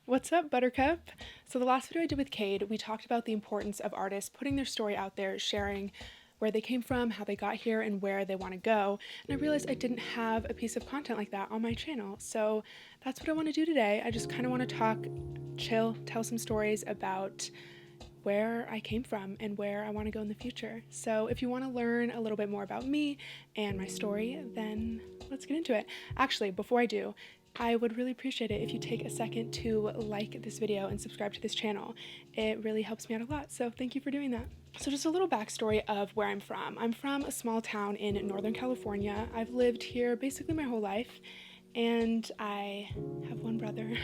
What's up, Buttercup? So the last video I did with Cade, we talked about the importance of artists putting their story out there, sharing where they came from, how they got here, and where they want to go. And I realized I didn't have a piece of content like that on my channel. So that's what I want to do today. I just kind of want to talk, chill, tell some stories about where I came from and where I want to go in the future. So if you want to learn a little bit more about me and my story, then let's get into it. Actually, before I do, I would really appreciate it if you take a second to like this video and subscribe to this channel. It really helps me out a lot, so thank you for doing that. So just a little backstory of where I'm from. I'm from a small town in Northern California. I've lived here basically my whole life, and I have one brother.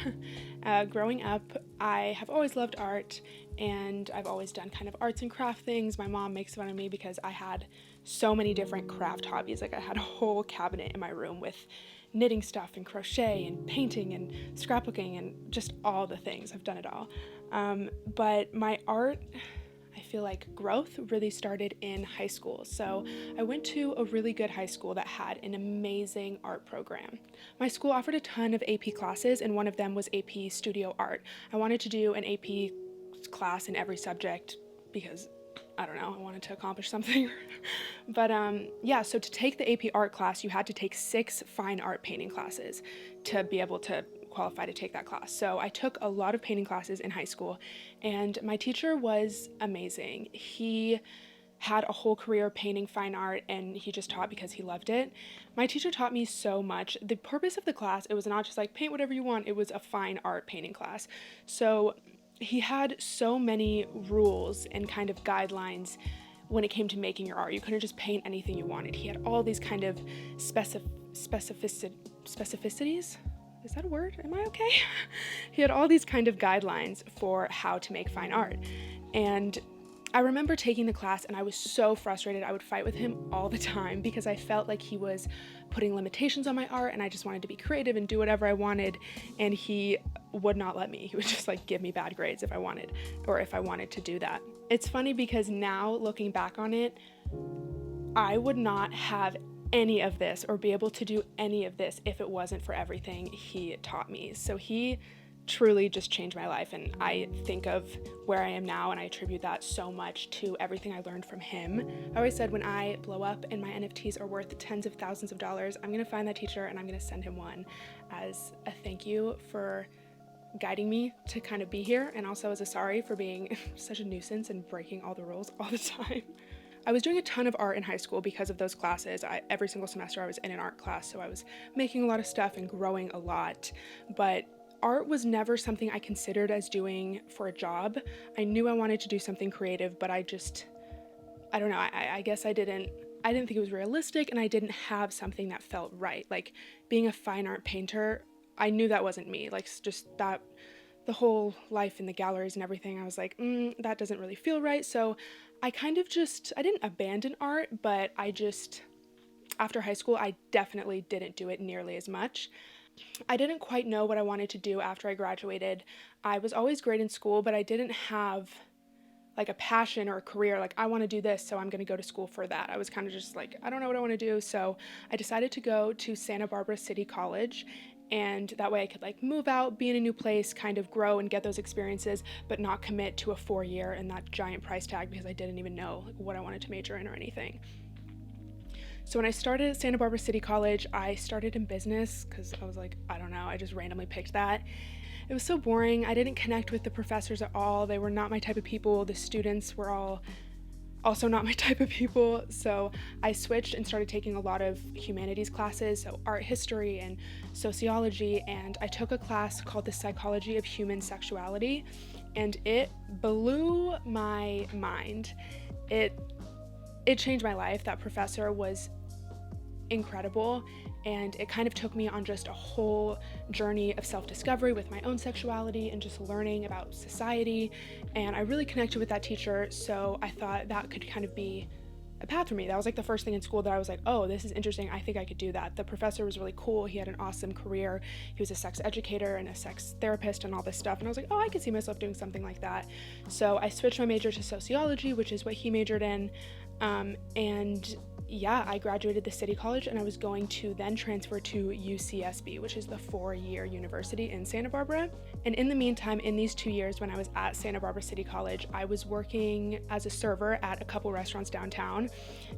Growing up, I have always loved art, and I've always done kind of arts and craft things. My mom makes fun of me because I had so many different craft hobbies. Like, I had a whole cabinet in my room with knitting stuff and crochet and painting and scrapbooking and just all the things. I've done it all. But my art, I feel like growth really started in high school. So I went to a really good high school that had an amazing art program. My school offered a ton of AP classes, and one of them was AP Studio Art. I wanted to do an AP class in every subject because I don't know, I wanted to accomplish something. But yeah, so to take the AP art class, you had to take 6 fine art painting classes to be able to qualify to take that class. So I took a lot of painting classes in high school, and my teacher was amazing. He had a whole career painting fine art, and he just taught because he loved it. My teacher taught me so much. The purpose of the class, it was not just like paint whatever you want, it was a fine art painting class. So he had so many rules and kind of guidelines when it came to making your art. You couldn't just paint anything you wanted. He had all these kind of specificities. Is that a word? Am I okay? He had all these kind of guidelines for how to make fine art. And I remember taking the class, and I was so frustrated. I would fight with him all the time because I felt like he was putting limitations on my art, and I just wanted to be creative and do whatever I wanted, and he would not let me. He would just like give me bad grades if I wanted to do that. It's funny because now looking back on it, I would not have any of this or be able to do any of this if it wasn't for everything he taught me. So he truly just changed my life, and I think of where I am now and I attribute that so much to everything I learned from him. I always said when I blow up and my NFTs are worth tens of thousands of dollars, I'm gonna find that teacher and I'm gonna send him one as a thank you for guiding me to kind of be here, and also as a sorry for being such a nuisance and breaking all the rules all the time. I was doing a ton of art in high school because of those classes. Every single semester I was in an art class, so I was making a lot of stuff and growing a lot, but art was never something I considered as doing for a job. I knew I wanted to do something creative, but I don't know, I guess I didn't think it was realistic, and I didn't have something that felt right. Like being a fine art painter, I knew that wasn't me. Like just that, the whole life in the galleries and everything, I was like, that doesn't really feel right. So I kind of I didn't abandon art, but after high school, I definitely didn't do it nearly as much. I didn't quite know what I wanted to do after I graduated. I was always great in school, but I didn't have like a passion or a career. Like, I want to do this, so I'm going to go to school for that. I was kind of just like, I don't know what I want to do. So I decided to go to Santa Barbara City College, and that way I could like move out, be in a new place, kind of grow and get those experiences, but not commit to a 4-year and that giant price tag because I didn't even know like what I wanted to major in or anything. So when I started at Santa Barbara City College, I started in business because I was like, I don't know, I just randomly picked that. It was so boring. I didn't connect with the professors at all. They were not my type of people. The students were all also not my type of people. So I switched and started taking a lot of humanities classes, so art history and sociology, and I took a class called The Psychology of Human Sexuality, and it blew my mind. It changed my life. That professor was incredible, and it kind of took me on just a whole journey of self-discovery with my own sexuality and just learning about society, and I really connected with that teacher, so I thought that could kind of be a path for me. That was like the first thing in school that I was like, oh, this is interesting, I think I could do that. The professor was really cool. He had an awesome career. He was a sex educator and a sex therapist and all this stuff, and I was like, oh, I could see myself doing something like that. So I switched my major to sociology, which is what he majored in, and yeah, I graduated the city college and I was going to then transfer to UCSB, which is the 4-year university in Santa Barbara. And in the meantime, in these 2 years when I was at Santa Barbara City College, I was working as a server at a couple restaurants downtown.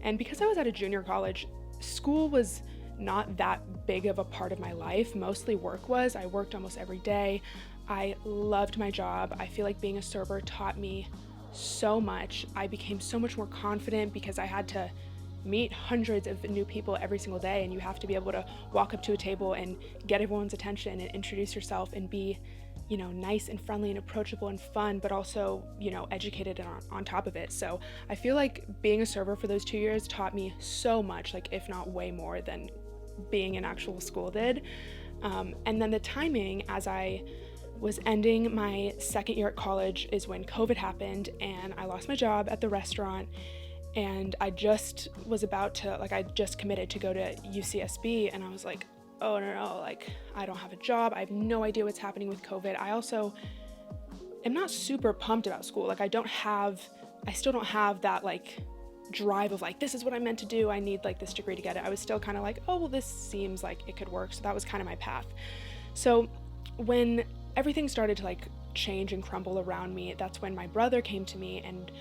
And because I was at a junior college, school was not that big of a part of my life. Mostly work was. I worked almost every day. I loved my job. I feel like being a server taught me so much. I became so much more confident because I had to meet hundreds of new people every single day, and you have to be able to walk up to a table and get everyone's attention and introduce yourself and be, nice and friendly and approachable and fun, but also, educated and on top of it. So I feel like being a server for those 2 years taught me so much, like if not way more than being in actual school did. And then the timing, as I was ending my second year at college, is when COVID happened and I lost my job at the restaurant. And I just was about to, I just committed to go to UCSB, and I was like, oh no, I don't have a job. I have no idea what's happening with COVID. I also am not super pumped about school. I still don't have that drive of this is what I'm meant to do. I need this degree to get it. I was still kind of oh, well, this seems like it could work. So that was kind of my path. So when everything started to change and crumble around me, that's when my brother came to me, and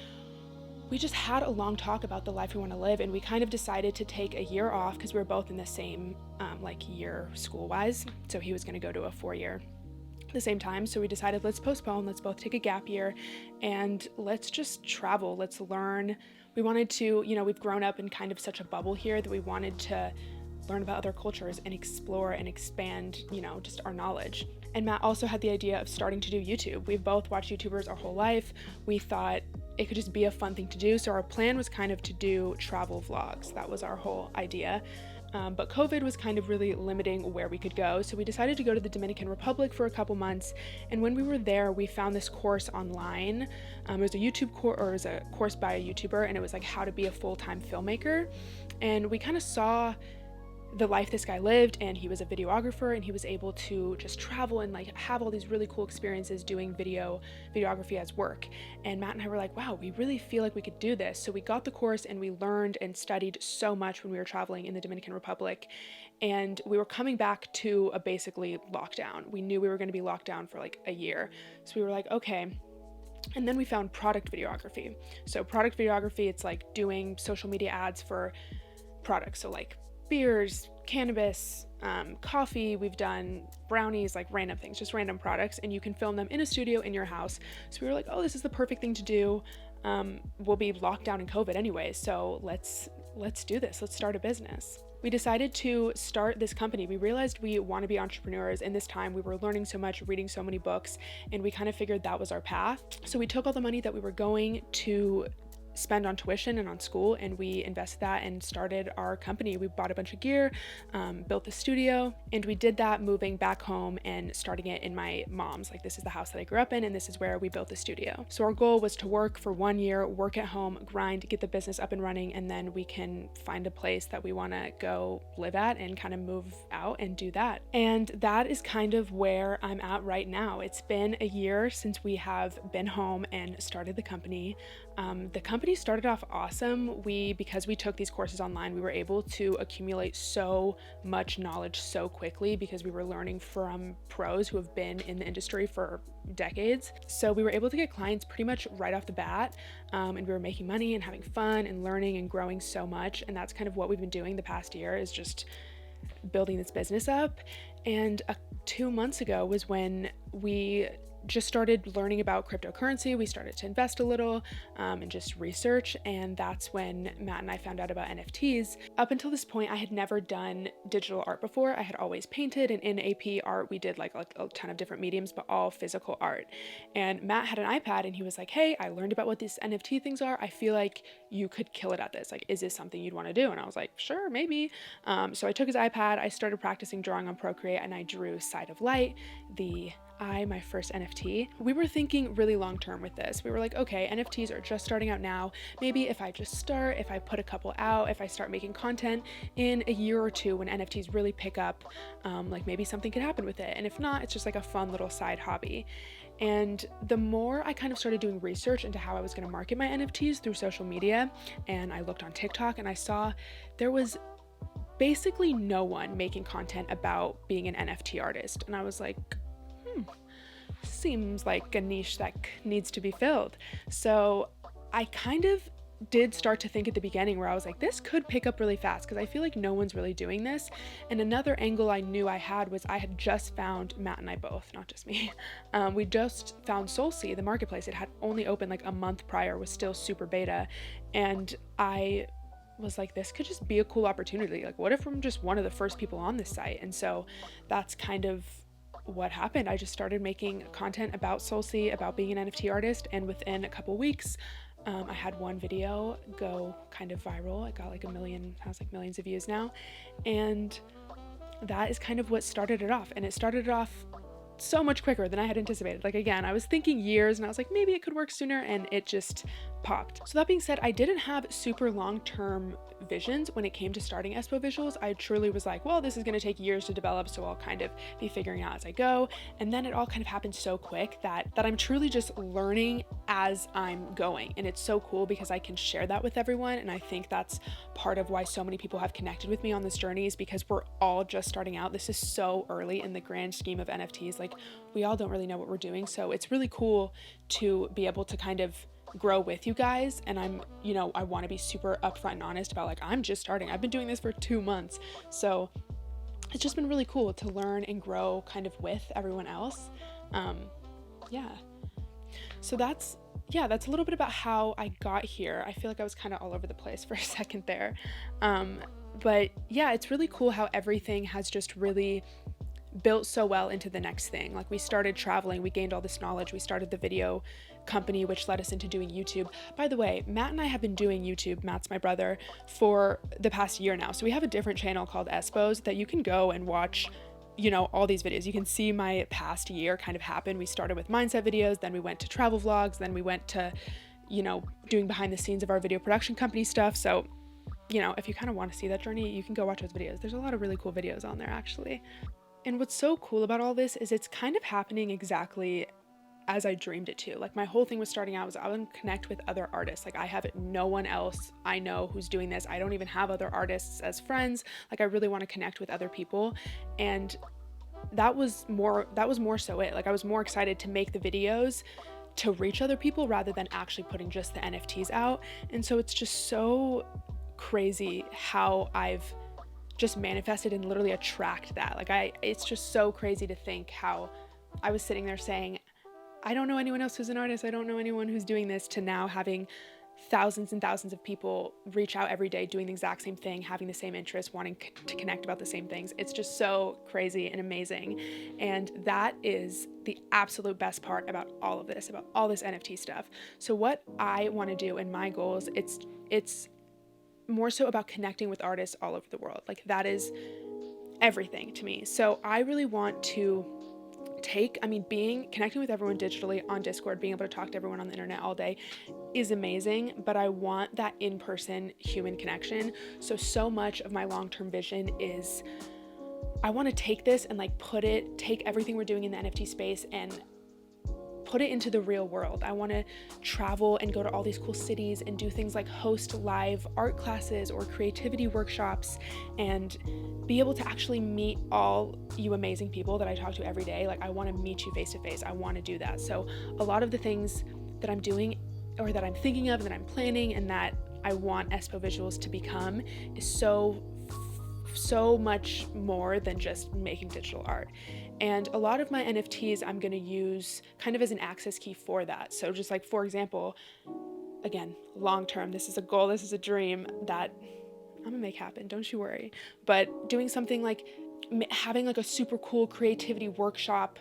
we just had a long talk about the life we want to live, and we kind of decided to take a year off because we were both in the same year school-wise. So he was going to go to a 4-year at the same time. So we decided, let's postpone, let's both take a gap year, and let's just travel, let's learn. We wanted to, we've grown up in kind of such a bubble here that we wanted to learn about other cultures and explore and expand, just our knowledge. And Matt also had the idea of starting to do YouTube. We've both watched YouTubers our whole life. We thought it could just be a fun thing to do. So our plan was kind of to do travel vlogs. That was our whole idea. But COVID was kind of really limiting where we could go. So we decided to go to the Dominican Republic for a couple months. And when we were there, we found this course online. It was a YouTube course, or it was a course by a YouTuber, and it was how to be a full-time filmmaker. And we kind of saw the life this guy lived, and he was a videographer, and he was able to just travel and have all these really cool experiences doing videography as work. And Matt and I were like, wow, we really feel like we could do this. So we got the course and we learned and studied so much when we were traveling in the Dominican Republic, and we were coming back to a basically lockdown. We knew we were going to be locked down for a year. So we were like, okay. And then we found product videography. So product videography, it's doing social media ads for products. So beers, cannabis, coffee, we've done brownies, random things, just random products, and you can film them in a studio in your house. So we were like, oh, this is the perfect thing to do. We'll be locked down in COVID anyway, so let's do this. Let's start a business. We decided to start this company. We realized we want to be entrepreneurs. In this time, we were learning so much, reading so many books, and we kind of figured that was our path. So we took all the money that we were going to spend on tuition and on school, and we invested that and started our company. We bought a bunch of gear, built the studio, and we did that moving back home and starting it in my mom's. This is the house that I grew up in, and this is where we built the studio. So our goal was to work for 1 year, work at home, grind, get the business up and running, and then we can find a place that we want to go live at and kind of move out and do that. And that is kind of where I'm at right now. It's been a year since we have been home and started the company. The company started off awesome. Because we took these courses online, we were able to accumulate so much knowledge so quickly because we were learning from pros who have been in the industry for decades. So we were able to get clients pretty much right off the bat, and we were making money and having fun and learning and growing so much. And that's kind of what we've been doing the past year, is just building this business up. And 2 months ago was when we just started learning about cryptocurrency. We started to invest a little and just research, and that's when Matt and I found out about NFTs. Up until this point, I had never done digital art before. I had always painted, and in AP art, we did a ton of different mediums, but all physical art. And Matt had an iPad, and he was like, hey, I learned about what these NFT things are. I feel like you could kill it at this. Is this something you'd want to do? And I was like, sure, maybe. So I took his iPad, I started practicing drawing on Procreate, and I drew Side of Light, my first NFT. We were thinking really long term with this. We were like, okay, NFTs are just starting out now. Maybe if I put a couple out, if I start making content in a year or two when NFTs really pick up, maybe something could happen with it. And if not, it's just a fun little side hobby. And the more I kind of started doing research into how I was going to market my NFTs through social media, and I looked on TikTok and I saw there was basically no one making content about being an NFT artist. And I was like, seems like a niche that needs to be filled. So I kind of did start to think at the beginning where I was like, this could pick up really fast because I feel like no one's really doing this. And another angle I knew I had was I had just found, Matt and I both, not just me, we just found SolSea, the marketplace. It had only opened like a month prior, was still super beta. And I was like, this could just be a cool opportunity. Like, what if I'm just one of the first people on this site? And so that's kind of what happened. I just started making content about SolSea, about being an NFT artist, and within a couple weeks, I had one video go kind of viral. It got like has like millions of views now. And that is kind of what started it off. And it started it off so much quicker than I had anticipated. Like, again, I was thinking years and I was like, maybe it could work sooner, and it just popped. So that being said, I didn't have super long-term visions when it came to starting espovisuals. I truly was like, well, this is going to take years to develop, so I'll kind of be figuring out as I go. And then it all kind of happened so quick that I'm truly just learning as I'm going. And it's so cool because I can share that with everyone. And I think that's part of why so many people have connected with me on this journey, is because we're all just starting out. This is so early in the grand scheme of NFTs. Like, we all don't really know what we're doing. So it's really cool to be able to kind of grow with you guys. And I want to be super upfront and honest about, like, I'm just starting. I've been doing this for 2 months. So it's just been really cool to learn and grow kind of with everyone else. So that's a little bit about how I got here. I feel like I was kind of all over the place for a second there. But yeah, it's really cool how everything has just really built so well into the next thing. Like, we started traveling, we gained all this knowledge, we started the video company, which led us into doing YouTube. By the way, Matt and I have been doing YouTube, Matt's my brother, for the past year now. So we have a different channel called Espos that you can go and watch, all these videos. You can see my past year kind of happen. We started with mindset videos, then we went to travel vlogs, then we went to, doing behind the scenes of our video production company stuff. So, if you kind of want to see that journey, you can go watch those videos. There's a lot of really cool videos on there, actually. And what's so cool about all this is it's kind of happening exactly as I dreamed it to. Like, my whole thing was starting out was I want to connect with other artists. Like, I have no one else I know who's doing this. I don't even have other artists as friends. Like, I really want to connect with other people. And that was more so it. Like, I was more excited to make the videos to reach other people rather than actually putting just the NFTs out. And so it's just so crazy how I've just manifested and literally attract that. Like, it's just so crazy to think how I was sitting there saying, I don't know anyone else who's an artist. I don't know anyone who's doing this, to now having thousands and thousands of people reach out every day doing the exact same thing, having the same interests, wanting to connect about the same things. It's just so crazy and amazing. And that is the absolute best part about all of this, about all this NFT stuff. So what I want to do and my goals, it's more so about connecting with artists all over the world. Like, that is everything to me. So I really want to connecting with everyone digitally on Discord, being able to talk to everyone on the internet all day is amazing, but I want that in-person human connection. So much of my long-term vision is I want to take this and take everything we're doing in the NFT space and put it into the real world. I want to travel and go to all these cool cities and do things like host live art classes or creativity workshops and be able to actually meet all you amazing people that I talk to every day. Like, I want to meet you face to face. I want to do that. So a lot of the things that I'm doing or that I'm thinking of and that I'm planning and that I want espovisuals to become is so much more than just making digital art. And a lot of my NFTs I'm going to use kind of as an access key for that. So just like, for example, again, long term, this is a goal, this is a dream that I'm gonna make happen, don't you worry. But doing something like having like a super cool creativity workshop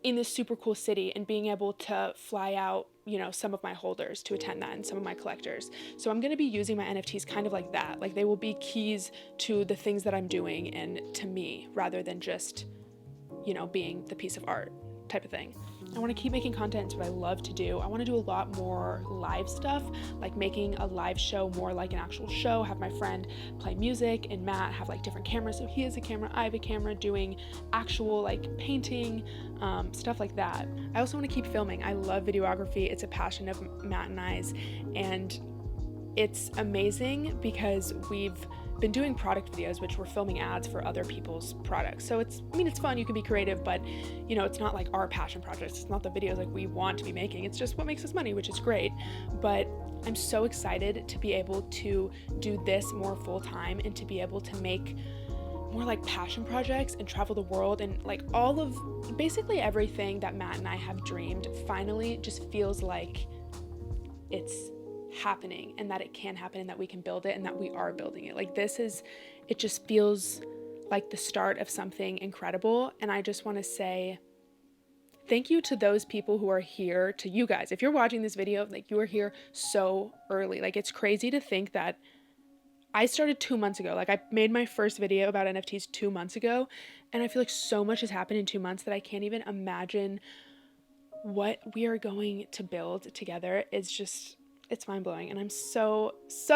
in this super cool city and being able to fly out, some of my holders to attend that and some of my collectors. So I'm going to be using my NFTs kind of like that. Like, they will be keys to the things that I'm doing and to me, rather than just, being the piece of art type of thing. I want to keep making content. It's what I love to do. I want to do a lot more live stuff, like making a live show more like an actual show, have my friend play music and Matt have like different cameras. So he has a camera, I have a camera, doing actual like painting, stuff like that. I also want to keep filming. I love videography. It's a passion of Matt and I's, and it's amazing because we've been doing product videos, which we're filming ads for other people's products. So it's fun, you can be creative, but it's not like our passion projects. It's not the videos like we want to be making. It's just what makes us money, which is great. But I'm so excited to be able to do this more full time and to be able to make more like passion projects and travel the world, and like all of basically everything that Matt and I have dreamed finally just feels like it's happening, and that it can happen, and that we can build it, and that we are building it. Like it just feels like the start of something incredible. And I just want to say thank you to those people who are here, to you guys. If you're watching this video, like, you are here so early. Like, it's crazy to think that I started 2 months ago. Like, I made my first video about NFTs 2 months ago, and I feel like so much has happened in 2 months that I can't even imagine what we are going to build together. It's mind-blowing, and I'm so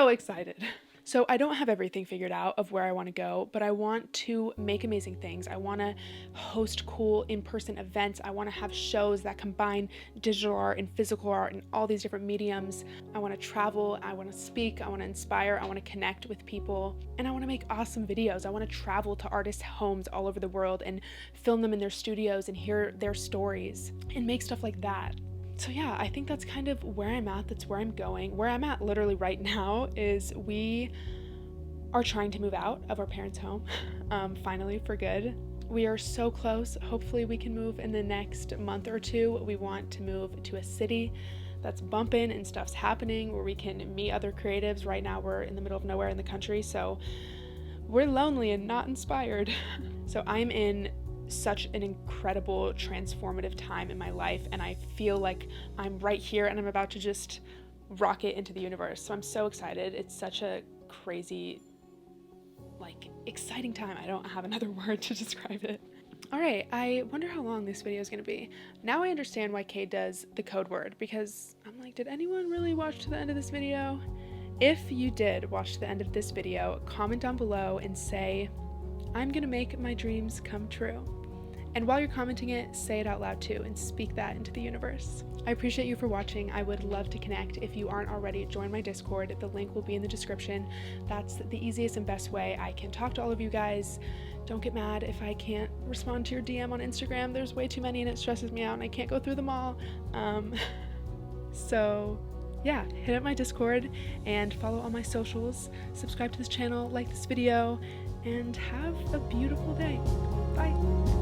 excited. So I don't have everything figured out of where I want to go, but I want to make amazing things. I want to host cool in-person events. I want to have shows that combine digital art and physical art and all these different mediums. I want to travel. I want to speak. I want to inspire. I want to connect with people. And I want to make awesome videos. I want to travel to artists' homes all over the world and film them in their studios and hear their stories and make stuff like that. So yeah, I think that's kind of where I'm at. That's where I'm going. Where I'm at literally right now is we are trying to move out of our parents' home, finally, for good. We are so close. Hopefully we can move in the next month or two. We want to move to a city that's bumping and stuff's happening, where we can meet other creatives. Right now we're in the middle of nowhere in the country, so we're lonely and not inspired. So I'm in such an incredible transformative time in my life, and I feel like I'm right here and I'm about to just rocket into the universe. So I'm so excited. It's such a crazy, like, exciting time. I don't have another word to describe it. All right, I wonder how long this video is going to be. Now I understand why Kate does the code word, because I'm like, did anyone really watch to the end of this video? If you did watch to the end of this video, comment down below and say, I'm gonna make my dreams come true. And while you're commenting it, say it out loud too and speak that into the universe. I appreciate you for watching. I would love to connect. If you aren't already, join my Discord. The link will be in the description. That's the easiest and best way I can talk to all of you guys. Don't get mad if I can't respond to your DM on Instagram. There's way too many and it stresses me out and I can't go through them all. So yeah, hit up my Discord and follow all my socials. Subscribe to this channel, like this video, and have a beautiful day. Bye.